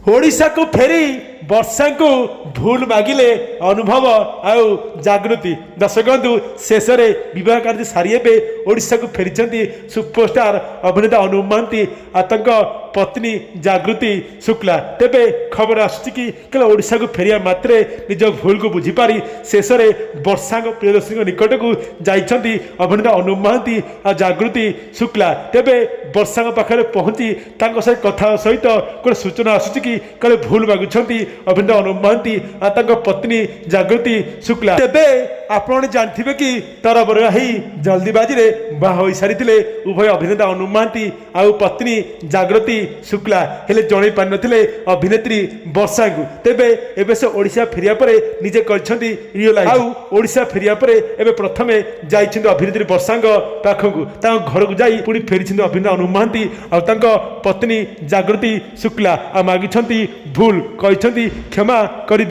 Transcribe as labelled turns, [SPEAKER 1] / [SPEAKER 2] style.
[SPEAKER 1] ओडिशा को फेरी वर्षा को भूल मागिले अनुभव आउ जागृति दर्शक बंधु शेष में बह कार्य सारी ओडिशा को फेरी सुपरस्टार अभिनेता अनुप महांती पत्नी जागृति शुक्ला तेबे खबर आसुची ओडिशा को फेरिया मात्रे निज भूल को बुझीपारी शेष में वर्षा प्रियदर्शी निकट को जाइछंती अभिनेता अनुप महांती आ जागृति शुक्ला तेबे वर्षा पाखे पहुंची सहित कथा सहित गोटे सूचना आसुची कि भूल मागुंट अभिनेता अनुप महांती आ पत्नी जागृति शुक्ला तेबे आपण जानथिबे कि तरबराही जल्दीबाजी में बाहा हो सारी उभय अभिनेता अनुप महांती आ पत्नी जागृति शुक्ला हेले जणै पारि नथिले अभिनेत्री वर्षा को तेबे एबे से ओडिशा फेरिया परे निजे करछंती रियलाइज आउ ओडिशा फेरिया परे एबे प्रथमे जाइछिन अभिनेत्री वर्षा पाखकु ता घर को जाई पुणी फेरिछिन अभिनेता अनुप महांती आ तांको पत्नी जागृति शुक्ला आ मागिछंती भूल कहिछंती क्षमा करि दियो।